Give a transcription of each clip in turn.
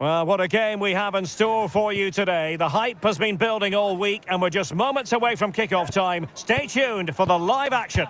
Well, what a game we have in store for you today. The hype has been building all week and we're just moments away from kick-off time. Stay tuned for the live action.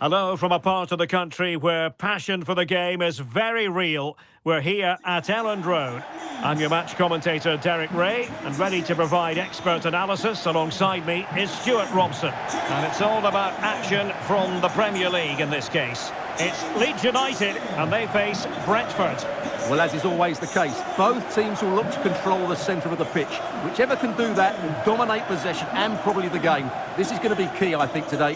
Hello from a part of the country where passion for the game is very real. We're here at Elland Road. I'm your match commentator, Derek Ray, and ready to provide expert analysis alongside me is Stuart Robson. And it's all about action from the Premier League in this case. It's Leeds United, and they face Brentford. Well, as is always the case, both teams will look to control the centre of the pitch. Whichever can do that will dominate possession and probably the game. This is going to be key, I think, today.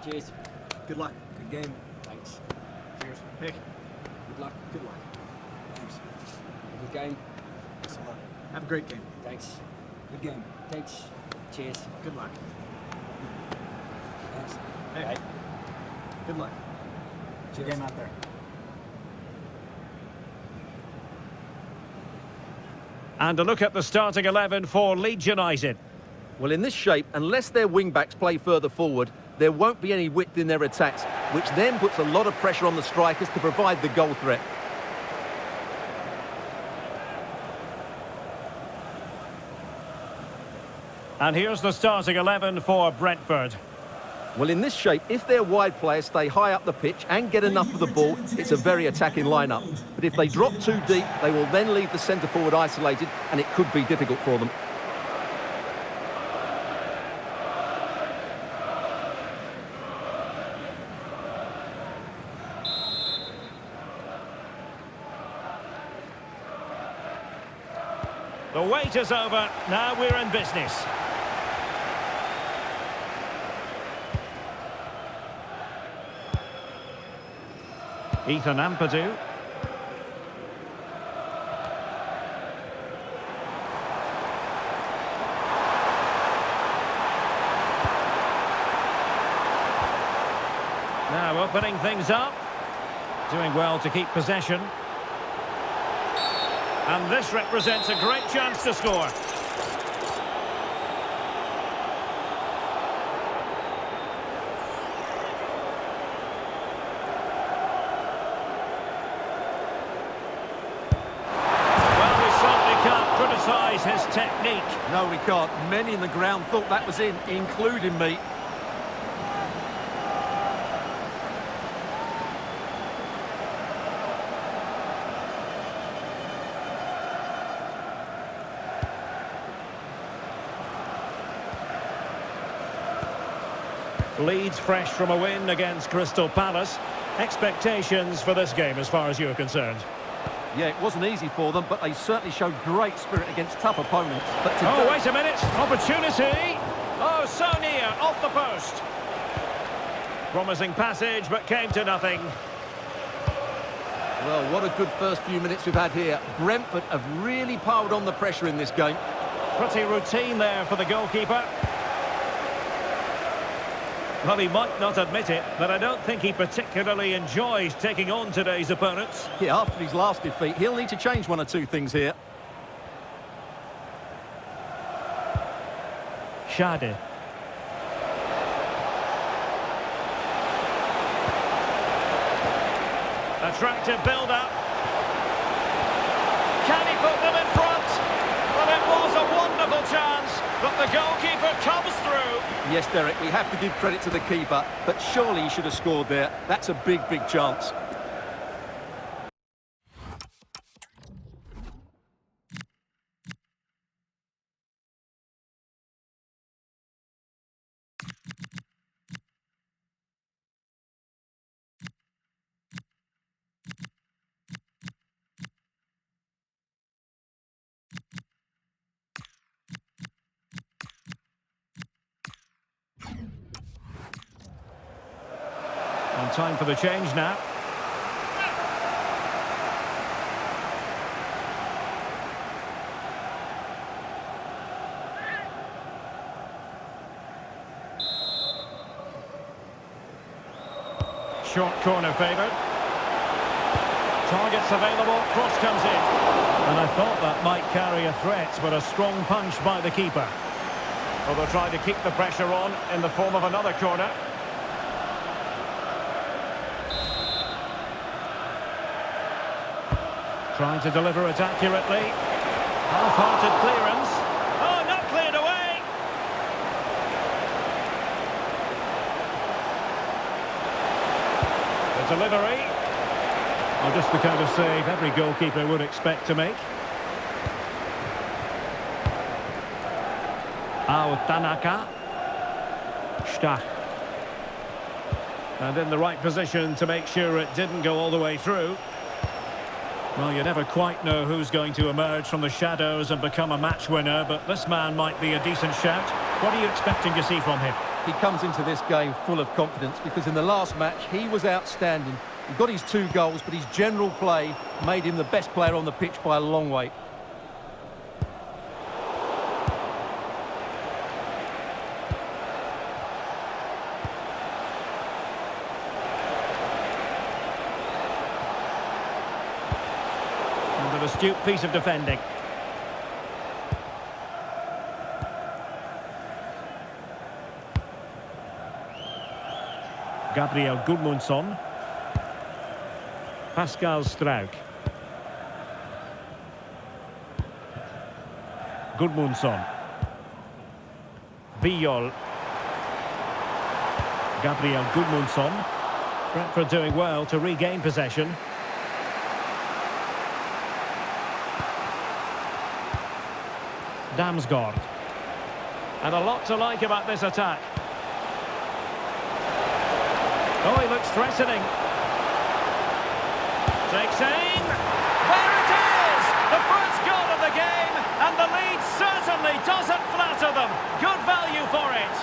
Cheers. Good luck. Good game. Thanks. Cheers. Pick. Good luck. Good luck. Thanks. Good game. Thanks a lot. Have a great game. Thanks. Good game. Thanks. Cheers. Good luck. Thanks. Hey. Bye. Good luck. Cheers. Good game out there. And a look at the starting 11 for Leeds United. Well, in this shape, unless their wing-backs play further forward, there won't be any width in their attacks, which then puts a lot of pressure on the strikers to provide the goal threat. And here's the starting 11 for Brentford. Well, in this shape, if their wide players stay high up the pitch and get enough of the ball, it's a very attacking lineup. But if they drop too deep, they will then leave the centre-forward isolated, and it could be difficult for them. The wait is over. Now we're in business. Ethan Ampadu. Now opening things up. Doing well to keep possession. And this represents a great chance to score. Well, we certainly can't criticise his technique. No, we can't. Many in the ground thought that was in, including me. Leeds fresh from a win against Crystal Palace. Expectations for this game as far as you're concerned? Yeah, it wasn't easy for them, but they certainly showed great spirit against tough opponents. But today... Oh, wait a minute. Opportunity. Oh, so near. Off the post. Promising passage, but came to nothing. Well, what a good first few minutes we've had here. Brentford have really piled on the pressure in this game. Pretty routine there for the goalkeeper. Well, he might not admit it, but I don't think he particularly enjoys taking on today's opponents. Yeah, after his last defeat, he'll need to change one or two things here. Shade. Attractive build-up. Can he put them in front? Well, it was a wonderful chance, but the goalkeeper comes through. Yes, Derek, we have to give credit to the keeper, but surely he should have scored there. That's a big, big chance. And time for the change now. short corner favoured. Targets available, cross comes in. And I thought that might carry a threat, but a strong punch by the keeper. Well, they'll try to keep the pressure on in the form of another corner. Trying to deliver it accurately. Half-hearted clearance. Oh, not cleared away! The delivery. Oh, just the kind of save every goalkeeper would expect to make. Tanaka. Stach. And in the right position to make sure it didn't go all the way through. Well, you never quite know who's going to emerge from the shadows and become a match winner, but this man might be a decent shout. What are you expecting to see from him? He comes into this game full of confidence because in the last match he was outstanding. He got his 2 goals, but his general play made him the best player on the pitch by a long way. And an astute piece of defending. Gabriel Gudmundsson. Pascal Struijk. Gudmundsson. Bijol. Gabriel Gudmundsson. Brentford doing well to regain possession. Damsgaard. And a lot to like about this attack. Oh, he looks threatening. Takes aim. There it is! The first goal of the game, and the lead certainly doesn't flatter them. Good value for it.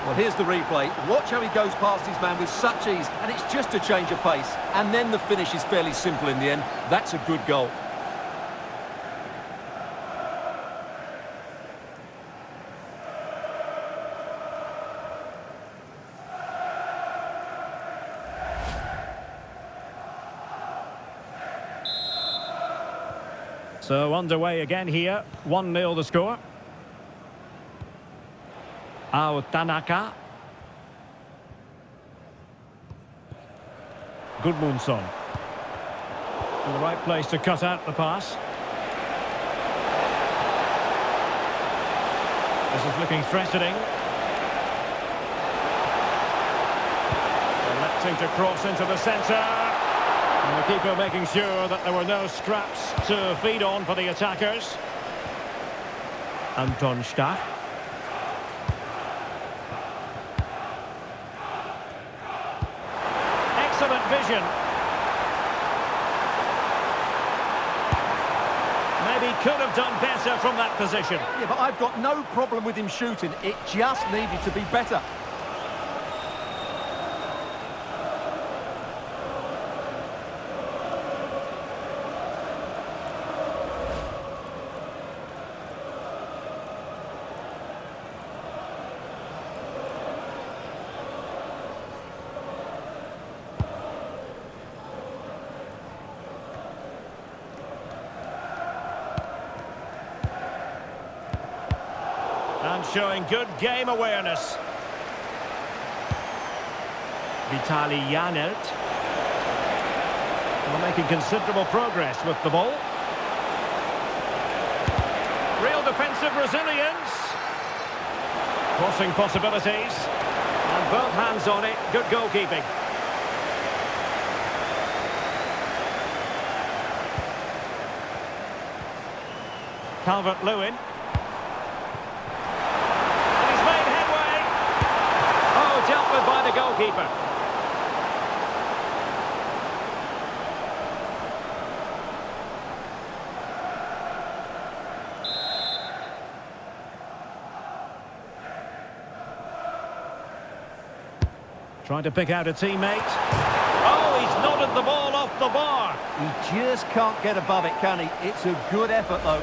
Well, here's the replay. Watch how he goes past his man with such ease, and it's just a change of pace. And then the finish is fairly simple in the end. That's a good goal. So underway again here, 1-0 the score. Tanaka. Gudmundsson. In the right place to cut out the pass. This is looking threatening. Electing to cross into the centre. And the keeper making sure that there were no scraps to feed on for the attackers. Anton Stach. Excellent vision. Maybe could have done better from that position. Yeah, but I've got no problem with him shooting. It just needed to be better. And showing good game awareness. Vitali Janelt. Well, making considerable progress with the ball. Real defensive resilience. Crossing possibilities. And both hands on it. Good goalkeeping. Calvert-Lewin. Dealt with by the goalkeeper. Trying to pick out a teammate. Oh, he's nodded the ball off the bar. He just can't get above it, can he? It's a good effort, though.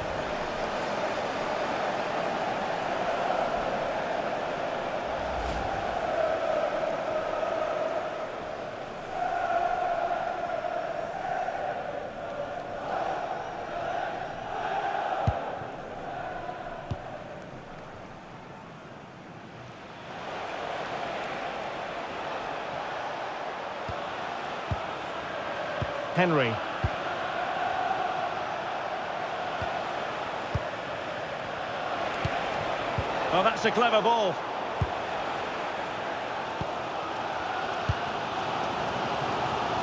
Henry. Oh, that's a clever ball.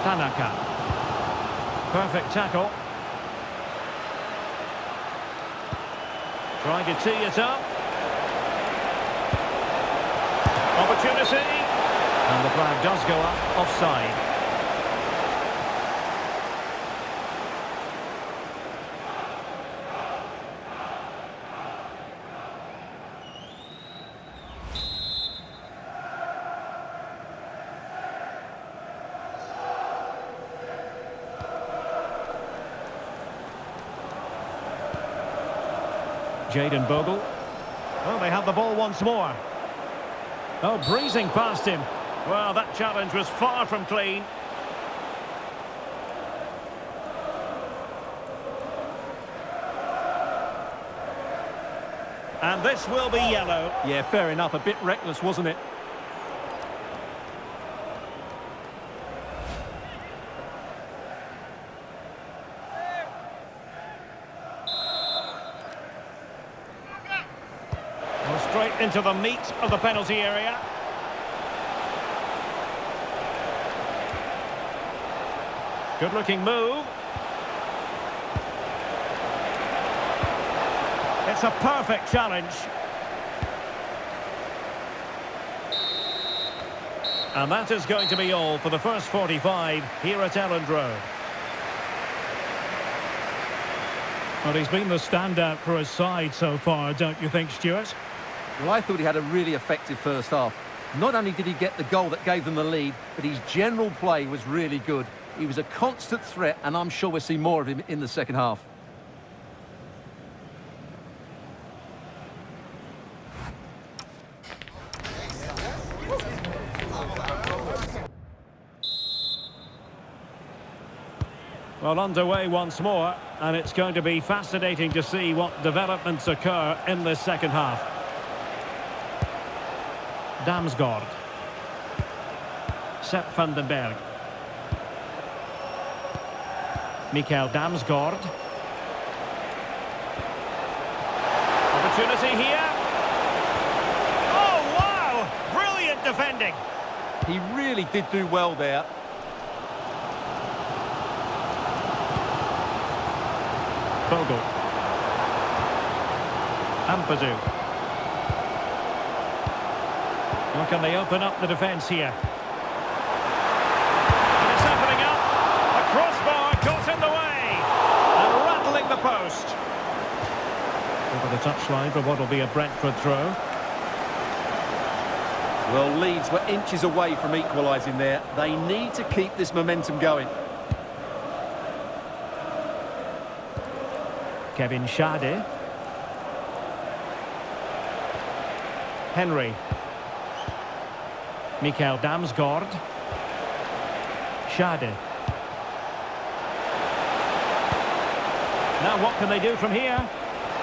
Tanaka. Perfect tackle. Trying to tee it up. Opportunity. And the flag does go up, offside. Jayden Bogle. Oh, they have the ball once more. Oh, breezing past him. Well, that challenge was far from clean. And this will be yellow. Yeah, fair enough. A bit reckless, wasn't it? Straight into the meat of the penalty area. Good looking move. It's a perfect challenge. And that is going to be all for the first 45 here at Elland Road. Well, he's been the standout for his side so far, don't you think, Stuart? Well, I thought he had a really effective first half. Not only did he get the goal that gave them the lead, but his general play was really good. He was a constant threat, and I'm sure we'll see more of him in the second half. Well, underway once more, and it's going to be fascinating to see what developments occur in this second half. Damsgaard. Sepp van den Berg. Mikael Damsgaard. Opportunity here. Oh, wow! Brilliant defending. He really did do well there. Bogle. Ampadu. How can they open up the defence here? And it's opening up. A crossbar got in the way. And rattling the post. Over the touchline for what will be a Brentford throw. Well, Leeds were inches away from equalising there. They need to keep this momentum going. Kevin Schade. Henry. Mikael Damsgaard. Schade. Now what can they do from here?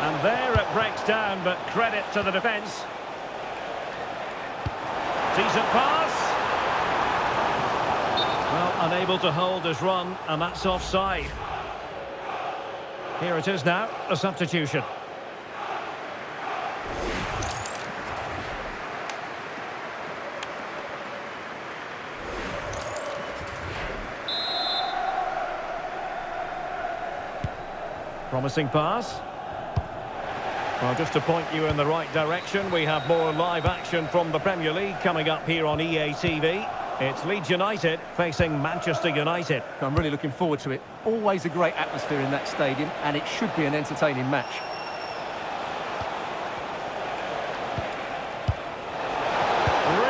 And there it breaks down, but credit to the defence. Decent pass. Well, unable to hold his run, and that's offside. Here it is now, a substitution. Promising pass. Well, just to point you in the right direction, we have more live action from the Premier League coming up here on EA TV. It's Leeds United facing Manchester United. I'm really looking forward to it. Always a great atmosphere in that stadium, and it should be an entertaining match.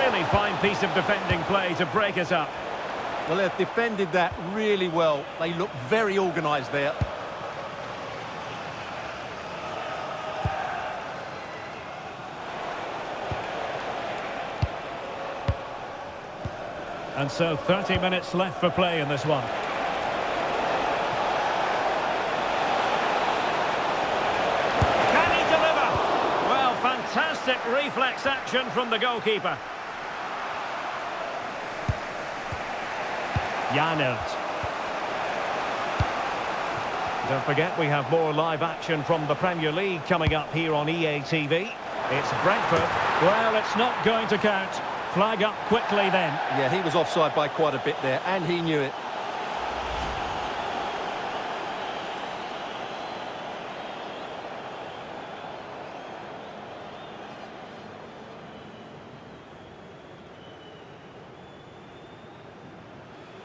Really fine piece of defending play to break us up. Well, they've defended that really well. They look very organised there. And so 30 minutes left for play in this one. Can he deliver? Well, fantastic reflex action from the goalkeeper. Janelt. Don't forget, we have more live action from the Premier League coming up here on EA TV. It's Brentford. Well, it's not going to count. Flag up quickly then. Yeah, he was offside by quite a bit there, and he knew it.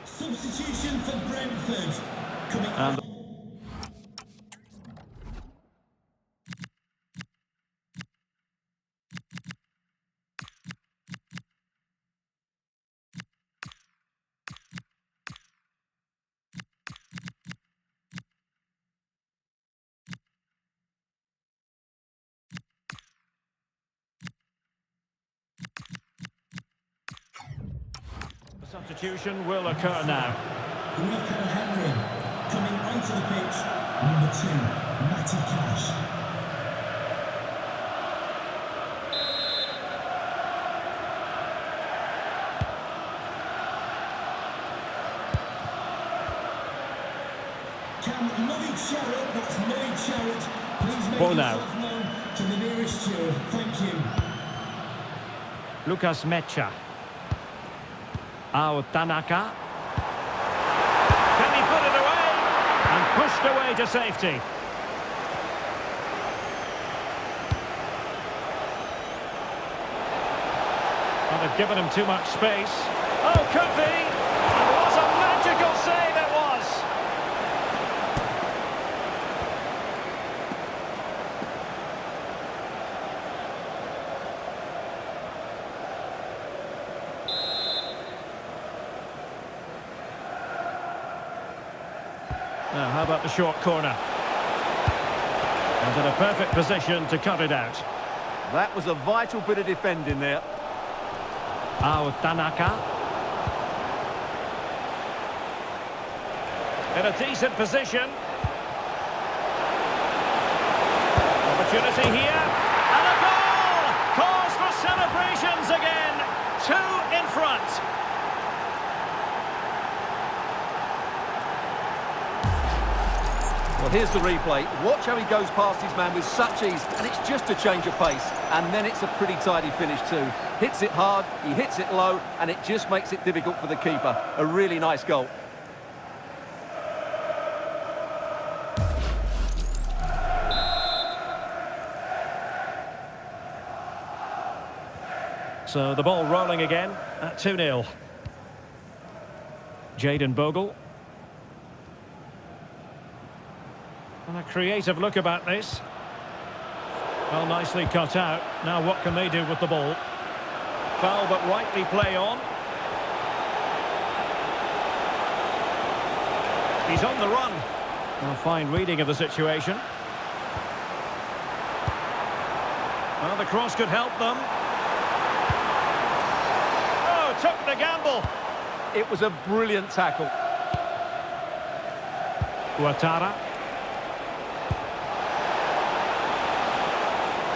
Substitution for Brentford. Coming on. The substitution will occur now. Rico Henry coming onto the pitch. Number 2, Matty Cash. Can Lloyd Sherritt, that's Lloyd Sherritt, please make Ball now. yourself known to the nearest steward. Thank you. Lucas Mecha. Tanaka. Can he put it away? And pushed away to safety. Well, they've given him too much space. Oh, could be. And what a magical save it was. Now, how about the short corner? And in a perfect position to cut it out. That was a vital bit of defending there. Tanaka. In a decent position. Opportunity here. And a goal! Cause for celebrations again. 2 in front. Well, here's the replay. Watch how he goes past his man with such ease, and it's just a change of pace. And then it's a pretty tidy finish too. Hits it hard, he hits it low, and it just makes it difficult for the keeper. A really nice goal. So the ball rolling again at 2-0. Jayden Bogle. And a creative look about this. Well, nicely cut out. Now what can they do with the ball? Foul, but rightly play on. He's on the run. A fine reading of the situation. Well, the cross could help them. Oh, took the gamble. It was a brilliant tackle. Ouattara.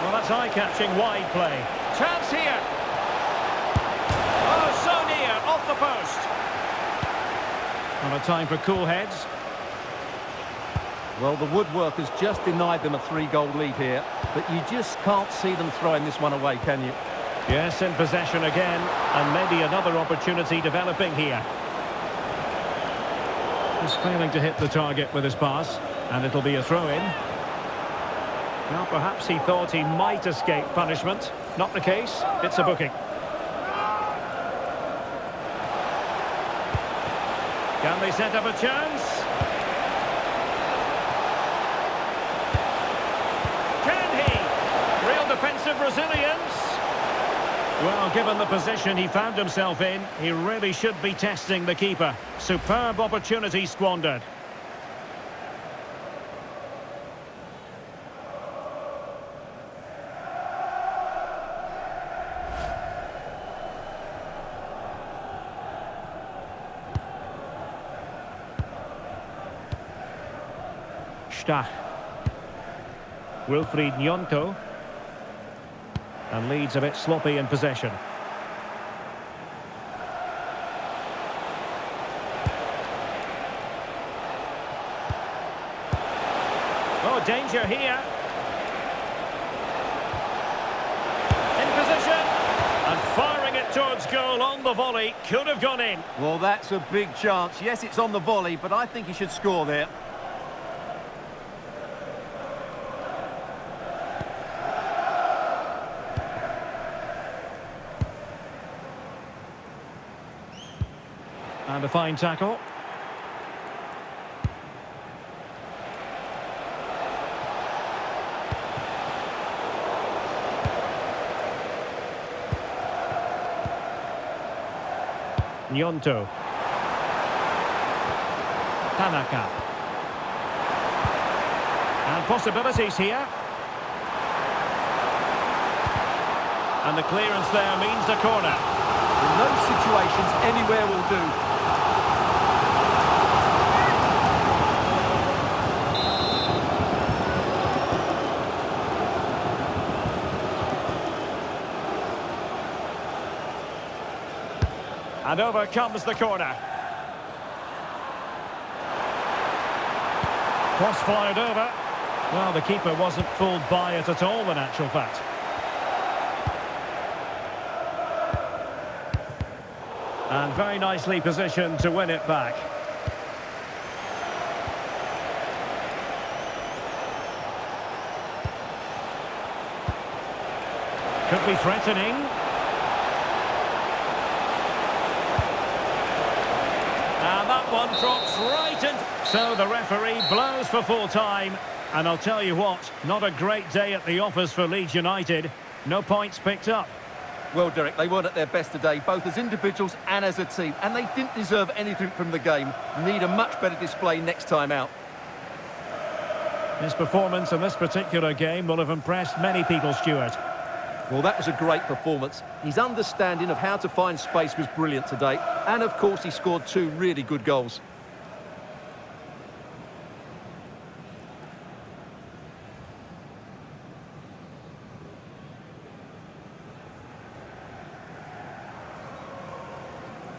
Well, that's eye-catching wide play. Chance here. Oh, so near, off the post. And a time for cool heads. Well, the woodwork has just denied them a 3-goal lead here, but you just can't see them throwing this one away, can you? Yes, in possession again, and maybe another opportunity developing here. He's failing to hit the target with his pass, and it'll be a throw-in. Well, perhaps he thought he might escape punishment. Not the case, it's a booking. Can they set up a chance? Can he? Real defensive resilience. Well, given the position he found himself in, he really should be testing the keeper. Superb opportunity squandered. Stach. Wilfried Nyonto. And Leeds a bit sloppy in possession. danger here. In position. And firing it towards goal on the volley. Could have gone in. Well, that's a big chance. Yes, it's on the volley, but I think he should score there. And a fine tackle. Nyonto. Tanaka. And possibilities here. And the clearance there means a corner. In those situations, anywhere will do. And over comes the corner. Cross fired over. Well, the keeper wasn't fooled by it at all, in actual fact. And very nicely positioned to win it back. Could be threatening. And that one drops right in. So the referee blows for full time. And I'll tell you what, not a great day at the office for Leeds United. No points picked up. Well, Derek, they weren't at their best today, both as individuals and as a team. And they didn't deserve anything from the game. Need a much better display next time out. His performance in this particular game will have impressed many people, Stuart. Well, that was a great performance. His understanding of how to find space was brilliant today. And, of course, he scored 2 really good goals.